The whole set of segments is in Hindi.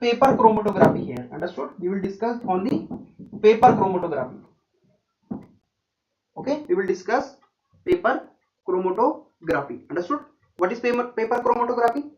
paper chromatography here. Understood? We will discuss on the paper chromatography. Okay, we will discuss paper chromatography. Understood? What is paper chromatography?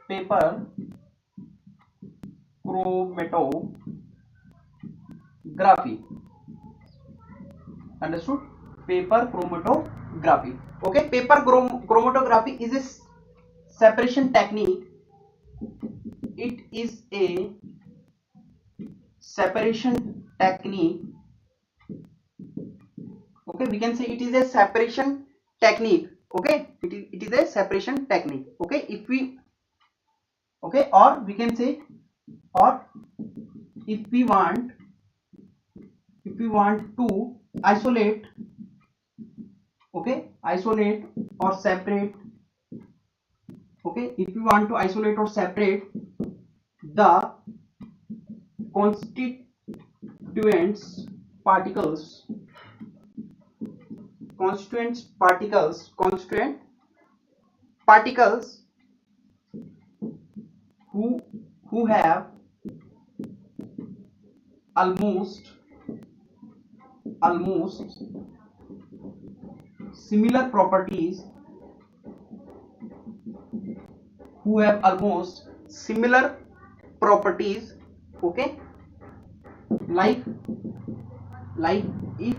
Paper chromatography. Understood? Paper chromatography. Okay, paper chromatography is a separation technique. It is a separation technique. Okay, we can say it is a separation technique. Okay, it is a separation technique. Okay, if we, okay, or we can say, or if we want to isolate, okay, isolate or separate, okay, if we want to isolate or separate the constituents particles who have almost similar properties, okay, like if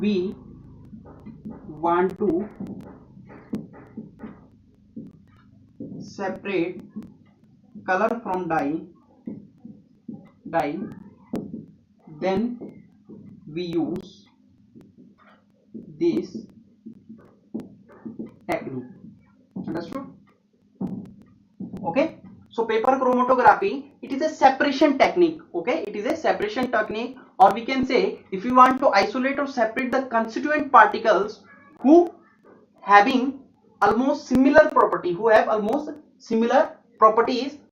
we want to separate color from dye, then we use this technique. Understood? Okay, so paper chromatography, it is a separation technique. Okay, it is a separation technique, or we can say if you want to isolate or separate the constituent particles who having almost similar property,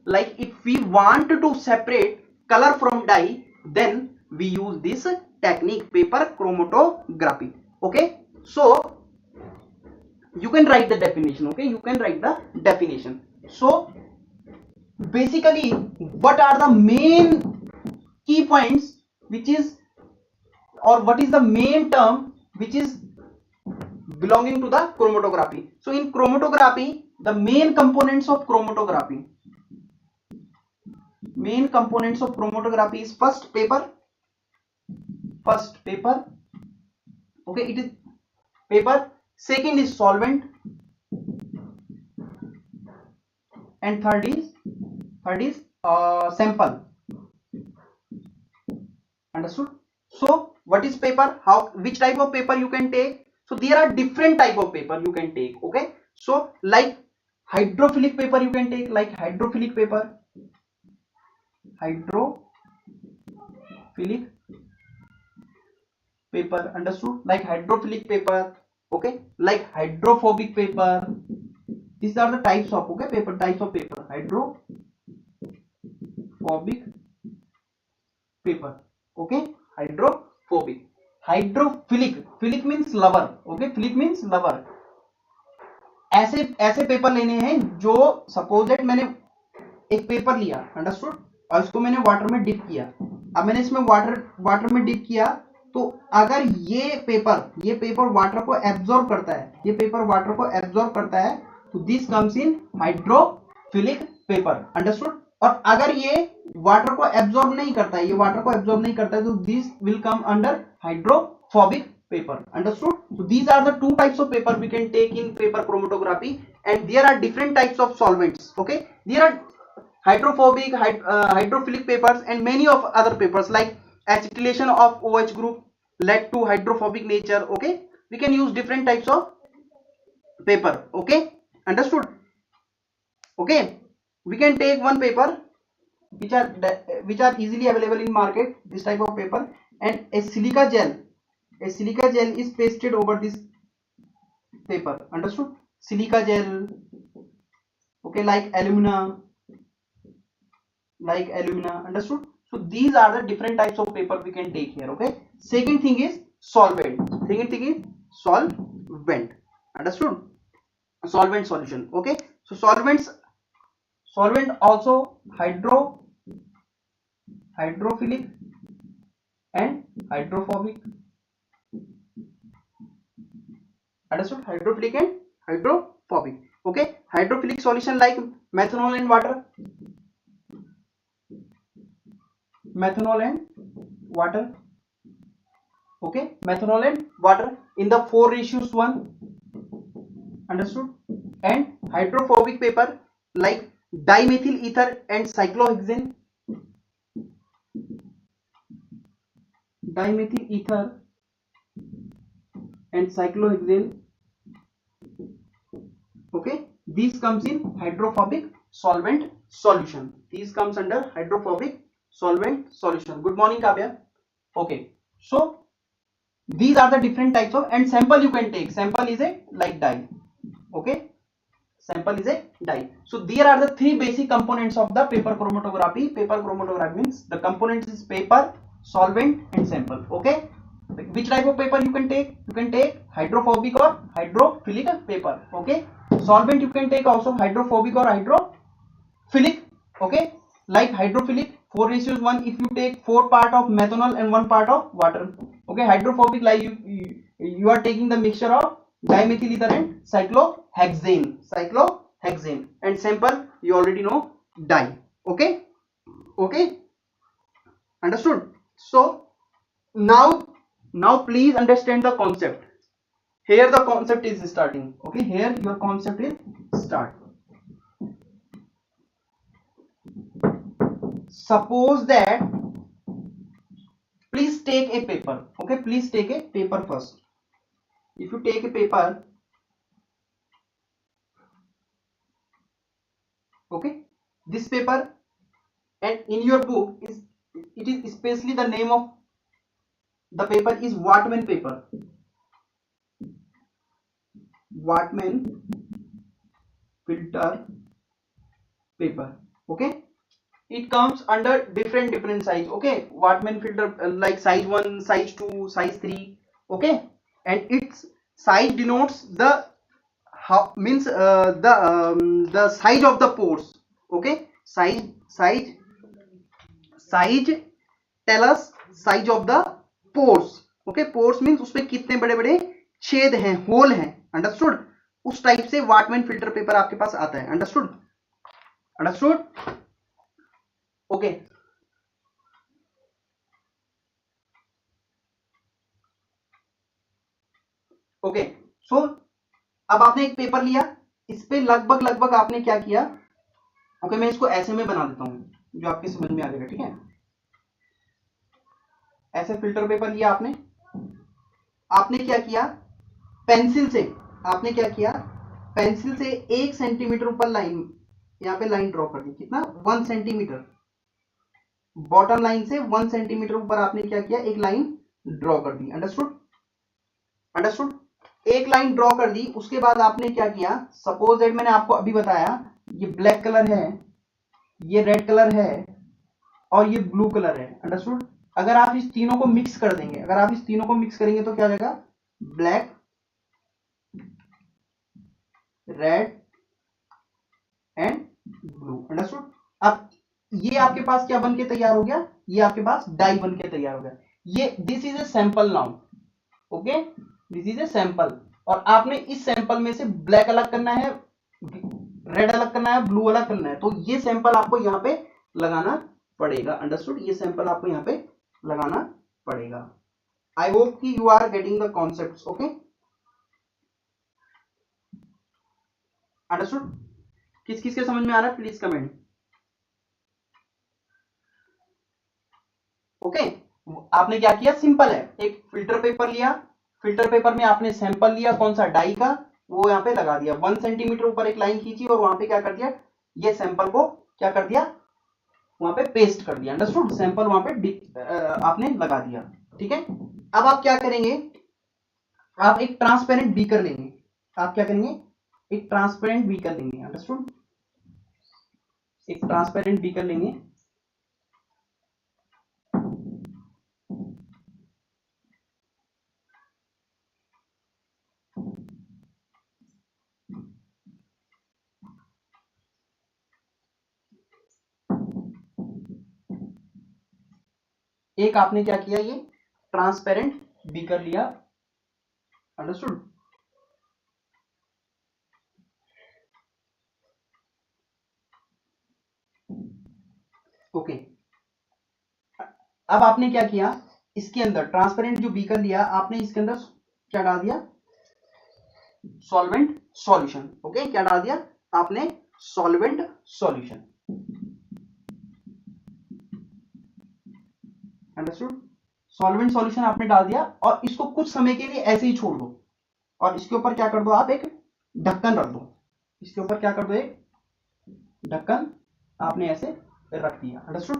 like if we want to separate color from dye, then we use this technique, paper chromatography. Okay, so you can write the definition. Okay, you can write the definition. So basically, what are the main key points which is, or what is the main term which is belonging to the chromatography? So in chromatography, the main components of chromatography is first paper. Okay, it is paper. Second is solvent, and third is sample. Understood? So what is paper? Which type of paper you can take? So there are different type of paper you can take. Okay, so like hydrophilic paper you can take, like hydrophilic paper, understood? Like hydrophilic paper. Okay, like hydrophobic paper. These are the types of, okay, types of paper. Hydrophobic paper. Okay, hydrophilic means lover. Okay, philic means lover. ऐसे पेपर लेने हैं जो, सपोज दैट मैंने एक पेपर लिया, अंडरस्टूड, और इसको मैंने वाटर में डिप किया. अब मैंने इसमें वाटर में डिप किया, तो अगर ये पेपर वाटर को एब्जॉर्ब करता है, तो this comes in hydrophilic paper. Understood? और अगर ये वाटर को एब्जॉर्ब नहीं करता है, तो this will come under hydrophobic paper. Understood? So these are the two types of paper we can take in paper chromatography, and there are different types of solvents. Okay, there are hydrophobic, hydrophilic papers, and many of other papers, like acetylation of OH group led to hydrophobic nature. Okay, we can use different types of paper. Okay, understood? Okay, we can take one paper which are easily available in market, this type of paper, and a silica gel is pasted over this paper. Understood? Silica gel, okay, like alumina. Understood? So these are the different types of paper we can take here. Okay, second thing is solvent. Understood? solvent solution. Okay, so solvent also hydrophilic and hydrophobic. Understood? Hydrophilic and hydrophobic. Okay, hydrophilic solution like methanol and water. Methanol and water. Okay, methanol and water in the 4:1. Understood? And hydrophobic paper like dimethyl ether and cyclohexane. Dimethyl ether and cyclohexane. Okay, these comes in hydrophobic solvent solution. These comes under hydrophobic solvent solution. Good morning, Kavya. Okay, so these are the different types of, and sample you can take. Sample is a like dye. Okay, sample is a dye. So there are the three basic components of the paper chromatography. Paper chromatography means the components is paper, solvent and sample. Okay, which type of paper you can take? You can take hydrophobic or hydrophilic paper. Okay, solvent you can take also hydrophobic or hydrophilic. Okay, like hydrophilic 4:1. If you take 4 part of methanol and 1 part of water. Okay, hydrophobic like you are taking the mixture of dimethyl ether and cyclohexane, and sample you already know, dye. Okay, okay, understood? So now please understand the concept. Here the concept is starting. Okay, here your concept is start. Suppose that, please take a paper. Okay, please take a paper first. If you take a paper, okay, this paper, and in your book it is especially the name of the paper is Whatman paper. Whatman filter paper. Okay, it comes under different size. Okay, Whatman filter like size 1, size 2, size 3. Okay, and its size denotes the how means the size of the pores. Okay, size tell us size of the pores. Okay, pores means उसमें कितने बड़े बड़े छेद हैं, होल हैं. अंडरस्टूड? उस टाइप से वाटमैन फिल्टर पेपर आपके पास आता है. Understood? Understood? Okay, okay. So अब आपने एक पेपर लिया, इस पे लगभग आपने क्या किया. ओके, मैं इसको ऐसे में बना देता हूं जो आपके समझ में आ जाएगा. ठीक है, ऐसे फिल्टर पेपर लिया आपने. आपने क्या किया, पेंसिल से आपने क्या किया, पेंसिल से 1 सेंटीमीटर ऊपर लाइन, यहाँ पे लाइन ड्रॉ कर दी. कितना? 1 सेंटीमीटर. बॉटम लाइन से 1 सेंटीमीटर ऊपर आपने क्या किया, एक लाइन ड्रॉ कर दी. अंडरस्टूड? अंडरस्टूड? एक लाइन ड्रॉ कर दी. उसके बाद आपने क्या किया, सपोज दैट मैंने आपको अभी बताया ये ब्लैक कलर है, ये रेड कलर है और ये ब्लू कलर है. अंडरस्टूड? अगर आप इस तीनों को मिक्स कर देंगे, अगर आप इस तीनों को मिक्स करेंगे तो क्या हो जाएगा, black, red and blue. Understood? अब ये आपके पास क्या बन के तैयार हो गया, ये आपके पास डाई बन के तैयार हो गया. ये this is a sample now. Okay, this is a sample. और आपने इस सैंपल में से ब्लैक अलग करना है, रेड अलग करना है, ब्लू अलग करना है. तो ये सैंपल आपको यहाँ पे लगाना पड़ेगा. अंडरस्टूड? ये सैंपल आपको यहाँ पे लगाना पड़ेगा. आई होप कि you are getting the concepts. Okay, understood? किस किस के समझ में आ रहा है, प्लीज कमेंट. ओके, आपने क्या किया, सिंपल है. एक फिल्टर पेपर लिया, फिल्टर पेपर में आपने सैंपल लिया, कौन सा, डाई का, वो यहाँ पे लगा दिया. 1 सेंटीमीटर ऊपर एक लाइन खींची और वहां पे क्या कर दिया, ये सैंपल को क्या कर दिया, वहां पे पेस्ट कर दिया. अंडरस्टूड? सैंपल वहां पे आपने लगा दिया. ठीक है, अब आप क्या करेंगे, आप एक ट्रांसपेरेंट बीकर लेंगे. आप क्या करेंगे, एक ट्रांसपेरेंट बीकर लेंगे. अंडरस्टूड? एक ट्रांसपेरेंट बीकर लेंगे. एक आपने क्या किया, ये ट्रांसपेरेंट बीकर लिया, अंडरस्टूड। ओके, अब आपने क्या किया, इसके अंदर ट्रांसपेरेंट जो बीकर लिया आपने, इसके अंदर क्या डाल दिया, सॉल्वेंट सॉल्यूशन। ओके, क्या डाल दिया आपने, solvent solution, understood. Solvent solution आपने डाल दिया और इसको कुछ समय के लिए ऐसे ही छोड़ दो और इसके ऊपर क्या कर दो, आप एक ढक्कन रख दो। इसके ऊपर क्या कर दो, एक ढक्कन आपने ऐसे रख दिया, अंडरस्टूड।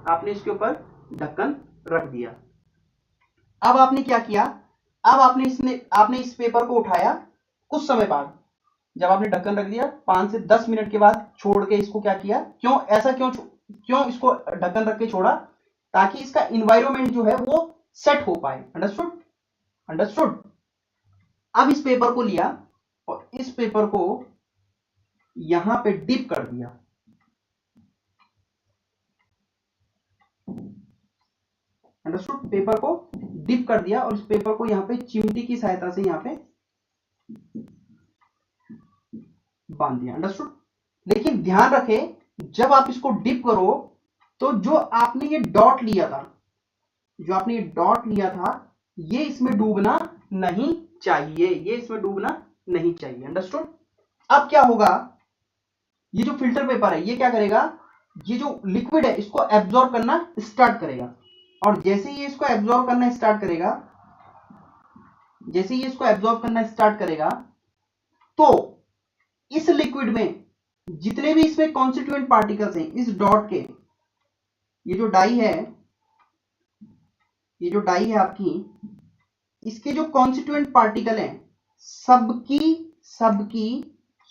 आपने इसके ऊपर ढक्कन रख दिया। अब आपने क्या किया, अब आपने इस पेपर को उठाया कुछ समय बाद, जब आपने ढक्कन रख दिया 5 से 10 मिनट के बाद छोड़ के इसको क्या किया, क्यों ऐसा क्यों इसको ढक्कन रख के छोड़ा, ताकि इसका इन्वायरमेंट जो है वो सेट हो पाए, अंडरस्टूड, अंडरस्टूड। अब इस पेपर को लिया और इस पेपर को यहां पे डिप कर दिया, अंडरस्टूड। पेपर को डिप कर दिया और इस पेपर को यहां पे चिमटी की सहायता से यहां पे बांध दिया, अंडरस्टूड। लेकिन ध्यान रखें, जब आप इसको डिप करो तो जो आपने ये डॉट लिया था, जो आपने ये डॉट लिया था, ये इसमें डूबना नहीं चाहिए, ये इसमें डूबना नहीं चाहिए, अंडरस्टूड। अब क्या होगा, ये जो फिल्टर पेपर है ये क्या करेगा, ये जो लिक्विड है इसको एब्जॉर्ब करना स्टार्ट करेगा और जैसे ही इसको एब्जॉर्ब करना स्टार्ट करेगा, जैसे ही इसको एब्जॉर्ब करना स्टार्ट करेगा, तो इस लिक्विड में जितने भी इसमें कॉन्स्टिट्यूएंट पार्टिकल्स हैं, इस डॉट के, ये जो डाई है, ये जो डाई है आपकी, इसके जो कॉन्स्टिट्यूएंट पार्टिकल हैं, सबकी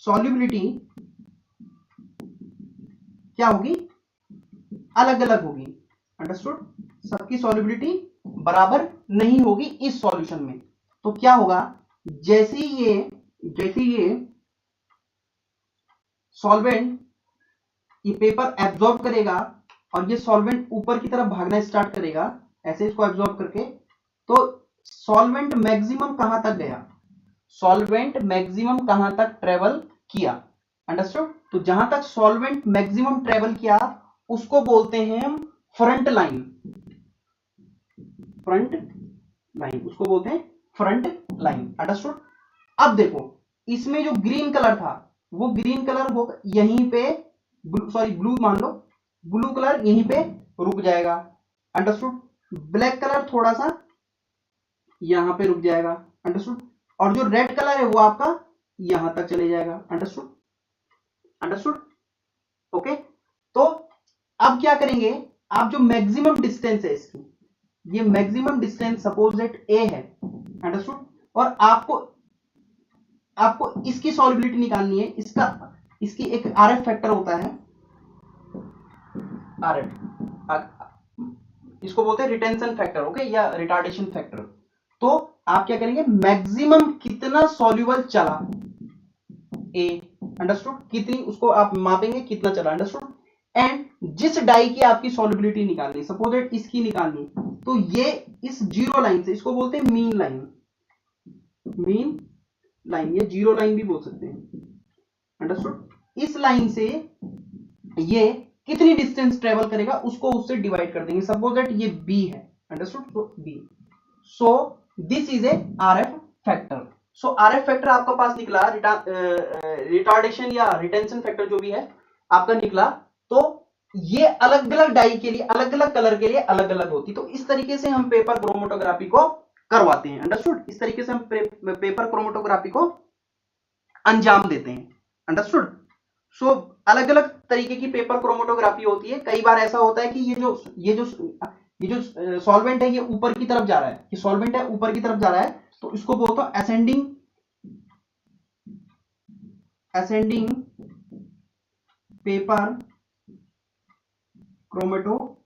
सॉल्युबिलिटी क्या होगी, अलग अलग होगी, अंडरस्टूड। सबकी सॉल्युबिलिटी बराबर नहीं होगी इस सॉल्यूशन में। तो क्या होगा, जैसे ये सॉल्वेंट ये पेपर एब्जॉर्ब करेगा और ये सॉल्वेंट ऊपर की तरफ भागना स्टार्ट करेगा, ऐसे इसको एब्जॉर्ब करके, तो सॉल्वेंट मैक्सिमम कहां तक गया, सॉल्वेंट मैक्सिमम कहां तक ट्रेवल किया, अंडरस्टूड। तो जहां तक सॉल्वेंट मैक्सिमम ट्रेवल किया उसको बोलते हैं हम फ्रंट लाइन, फ्रंट लाइन, उसको बोलते हैं फ्रंट लाइन, अंडरस्टूड। अब देखो, इसमें जो ग्रीन कलर था वो ग्रीन कलर होगा यहीं पे, सॉरी ब्लू मान लो, ब्लू कलर यहीं पे रुक जाएगा, अंडरस्टूड। ब्लैक कलर थोड़ा सा यहां पे रुक जाएगा, अंडरस्टूड। और जो रेड कलर है वो आपका यहां तक चले जाएगा, अंडरस्टूड, अंडरस्टूड। ओके, तो अब क्या करेंगे, आप जो मैक्सिमम डिस्टेंस है इसकी, ये मैक्सिमम डिस्टेंस सपोज दैट ए है, अंडरस्टूड। और आपको इसकी सॉल्युबिलिटी निकालनी है, इसकी एक आरएफ फैक्टर होता है, आरएफ, इसको बोलते हैं रिटेंशन फैक्टर, ओके, या रिटार्डेशन फैक्टर। तो आप क्या करेंगे, मैक्सिमम कितना सॉल्युबल चला ए, अंडरस्टूड, कितनी उसको आप मापेंगे कितना चला, अंडरस्टूड। एंड जिस डाई की आपकी सॉल्युबिलिटी निकालनी, सपोज दैट इसकी निकालनी, तो ये इस जीरो लाइन से, इसको बोलते हैं मीन लाइन, मीन लाइन, ये जीरो लाइन भी बोल सकते हैं, अंडरस्टूड। इस लाइन से ये कितनी डिस्टेंस ट्रेवल करेगा उसको उससे डिवाइड कर देंगे, सपोज दैट ये बी है, अंडरस्टूड, तो B, so this is a RF factor. So RF factor आपका पास निकला, रिटार्डेशन या रिटेंशन फैक्टर जो भी है आपका निकला। तो ये अलग अलग डाई के लिए, अलग अलग कलर के लिए अलग अलग होती, तो इस तरीके से हम पेपर क्रोमेटोग्राफी को करवाते हैं, अंडरस्टूड। इस तरीके से हम पेपर क्रोमेटोग्राफी को अंजाम देते हैं, अंडरस्टूड। सो अलग अलग तरीके की पेपर क्रोमेटोग्राफी होती है। कई बार ऐसा होता है कि ये जो सॉल्वेंट है ये ऊपर की तरफ जा रहा है, ये सॉल्वेंट है ऊपर की तरफ जा रहा है, तो इसको बोलते हैं असेंडिंग पेपर क्रोमेटोग्राफी,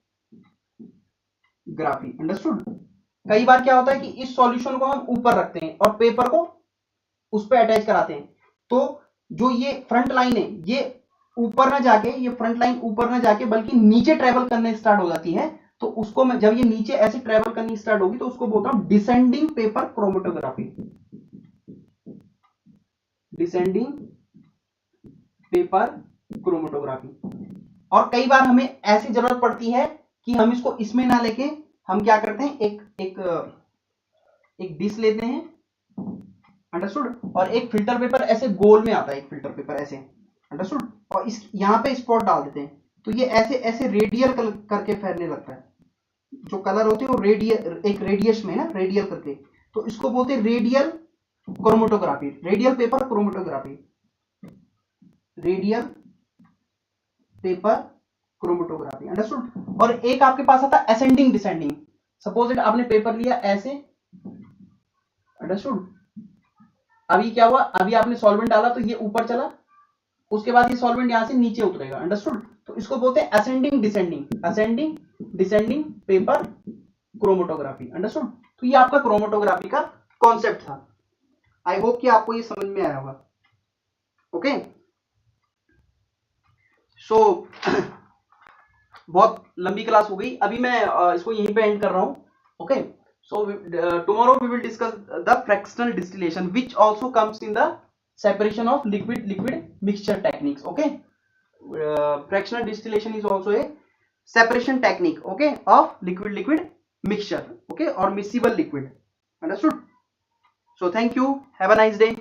अंडरस्टूड। कई बार क्या होता है कि इस सॉल्यूशन को हम ऊपर रखते हैं और पेपर को उस पर अटैच कराते हैं, तो जो ये फ्रंट लाइन है ये ऊपर ना जाके, ये फ्रंट लाइन ऊपर ना जाके बल्कि नीचे ट्रेवल करने स्टार्ट हो जाती है, तो उसको मैं जब ये नीचे ऐसे ट्रेवल करनी स्टार्ट होगी तो उसको बोलता हूं descending paper chromatography, descending paper chromatography. और कई बार हमें ऐसी जरूरत पड़ती है कि हम इसको इसमें ना लेके हम क्या करते हैं, एक डिश लेते हैं, अंडरस्टूड, और एक फिल्टर पेपर ऐसे गोल में आता है, एक फिल्टर पेपर ऐसे, अंडरस्टूड, और इस यहां पे स्पॉट डाल देते हैं, तो ये ऐसे ऐसे रेडियल करके फैलने लगता है, जो कलर होते हैं वो रेडियल, एक रेडियस में ना रेडियल करके, तो इसको बोलते हैं radial chromatography, radial paper chromatography, radial paper chromatography, understood. और एक आपके पास आता है असेंडिंग डिसेंडिंग, सपोज इट आपने पेपर लिया ऐसे, अंडरस्टूड, अभी क्या हुआ, अभी आपने सॉल्वेंट डाला तो ये ऊपर चला, उसके बाद ये सॉल्वेंट यहां से नीचे उतरेगा, अंडरस्टूड, तो इसको बोलते हैं ascending descending, ascending descending paper chromatography, understood. तो ये आपका क्रोमेटोग्राफी का कॉन्सेप्ट था। आई होप कि आपको ये समझ में आया होगा। ओके, सो बहुत लंबी क्लास हो गई, अभी मैं इसको यहीं पे एंड कर रहा हूं। Okay, so tomorrow we will discuss the fractional distillation which also comes in the separation of liquid mixture techniques. Okay, fractional distillation is also a separation technique, okay, of liquid mixture, okay, or miscible liquid, understood. So thank you, have a nice day.